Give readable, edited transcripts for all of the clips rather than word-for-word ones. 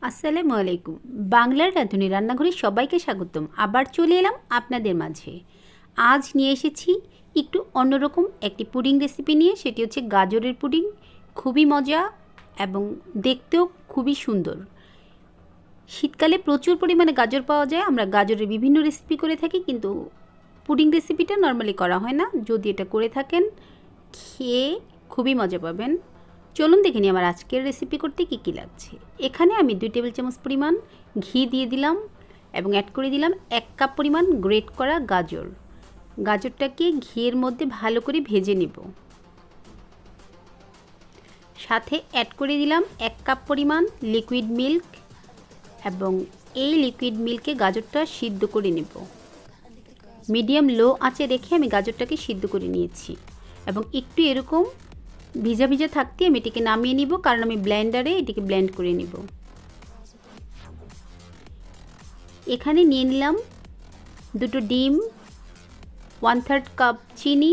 আসসালামু আলাইকুম। বাংলার রাঁধুনি রান্নাঘরে সবাইকে স্বাগতম। আবার চলে এলাম আপনাদের মাঝে। আজ নিয়ে এসেছি একটু অন্যরকম একটি পুডিং রেসিপি নিয়ে। সেটি হচ্ছে গাজরের পুডিং। খুবই মজা এবং দেখতেও খুবই সুন্দর। শীতকালে প্রচুর পরিমাণে গাজর পাওয়া যায়। আমরা গাজরের বিভিন্ন রেসিপি করে থাকি, কিন্তু পুডিং রেসিপিটা নর্মালি করা হয় না। যদি এটা করে থাকেন, খেয়ে খুবই মজা পাবেন। চলুন দেখে নিই আমার আজকের রেসিপি করতে কী কী লাগছে। এখানে আমি 2 টেবিল চামচ পরিমাণ ঘি দিয়ে দিলাম এবং অ্যাড করে দিলাম 1 কাপ পরিমাণ গ্রেট করা গাজর। গাজরটাকে ঘিয়ের মধ্যে ভালো করে ভেজে নেব। সাথে অ্যাড করে দিলাম 1 কাপ পরিমাণ লিকুইড মিল্ক এবং এই লিকুইড মিল্কে গাজরটা সিদ্ধ করে নেব। মিডিয়াম লো আঁচে রেখে আমি গাজরটাকে সিদ্ধ করে নিয়েছি এবং একটু এরকম ভিজা ভিজা থাকতে আমি এটিকে নামিয়ে নিব, কারণ আমি ব্লেন্ডারে এটিকে ব্লেন্ড করে নিব। এখানে নিয়ে নিলাম 2টো ডিম, 1/3 কাপ চিনি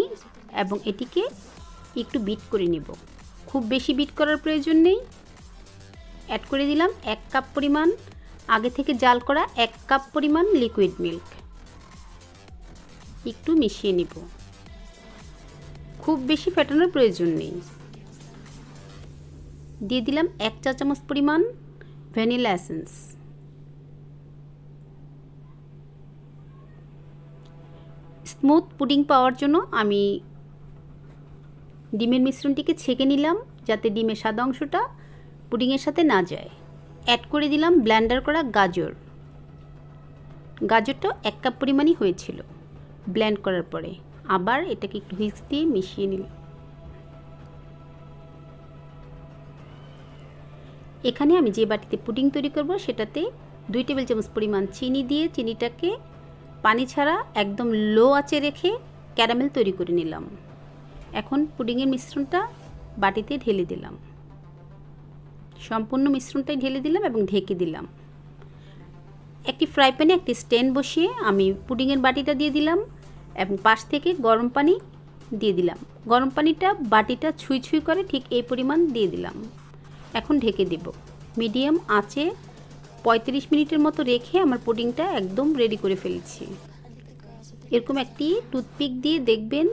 এবং এটিকে একটু বিট করে নিব। খুব বেশি বিট করার প্রয়োজন নেই। অ্যাড করে দিলাম 1 কাপ পরিমাণ আগে থেকে জাল করা 1 কাপ পরিমাণ লিকুইড মিল্ক। একটু মিশিয়ে নিব। খুব বেশি ফেটানোর প্রয়োজন নেই। দিয়ে দিলাম 1 চা চামচ পরিমাণ ভ্যানিলা এসেন্স। স্মুথ পুডিং পাওয়ার জন্য আমি ডিমের মিশ্রণটিকে ছেঁকে নিলাম, যাতে ডিমের সাদা অংশটা পুডিংয়ের সাথে না যায়। অ্যাড করে দিলাম ব্লেন্ডার করা গাজর। গাজরটা 1 কাপ পরিমাণই হয়েছিল ব্লেন্ড করার পরে। আবার এটাকে একটু হুইস্ক দিয়ে মিশিয়ে নিলাম। এখানে আমি যে বাটিতে পুডিং তৈরি করব সেটাতে 2 টেবিল চামচ পরিমাণ চিনি দিয়ে চিনিটাকে পানি ছাড়া একদম লো আঁচে রেখে ক্যারামেল তৈরি করে নিলাম। এখন পুডিংয়ের মিশ্রণটা বাটিতে ঢেলে দিলাম। সম্পূর্ণ মিশ্রণটাই ঢেলে দিলাম এবং ঢেকে দিলাম। একটি ফ্রাই প্যানে একটি স্ট্যান্ড বসিয়ে আমি পুডিংয়ের বাটিটা দিয়ে দিলাম এবং পাশ থেকে গরম পানি দিয়ে দিলাম। গরম পানিটা বাটিটা ছুঁই ছুঁই করে ঠিক এই পরিমাণ দিয়ে দিলাম। এখন ঢেকে দেব। মিডিয়াম আঁচে 35 মিনিটের মতো রেখে আমার পুডিংটা একদম রেডি করে ফেলেছি। এরকম একটি টুথপিক দিয়ে দেখবেন,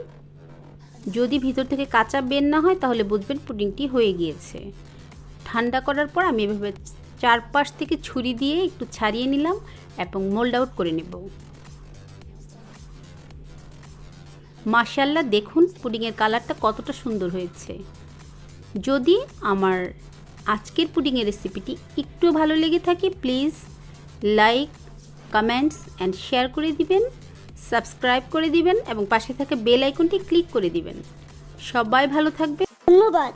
যদি ভিতর থেকে কাঁচা বের না হয় তাহলে বুঝবেন পুডিংটি হয়ে গিয়েছে। ঠান্ডা করার পর আমি এভাবে চারপাশ থেকে ছুরি দিয়ে একটু ছাড়িয়ে নিলাম এবং মোল্ড আউট করে নেব। মাশাআল্লাহ, দেখুন পুডিংয়ের কালারটা কতটা সুন্দর হয়েছে। যদি আমার আজকের পুডিংয়ের রেসিপিটি একটু ভালো লেগে থাকে, please like, comments and share করে দিবেন, সাবস্ক্রাইব করে দিবেন এবং পাশে থাকা বেল আইকনটি ক্লিক করে দিবেন। সবাই ভালো থাকবে। ধন্যবাদ।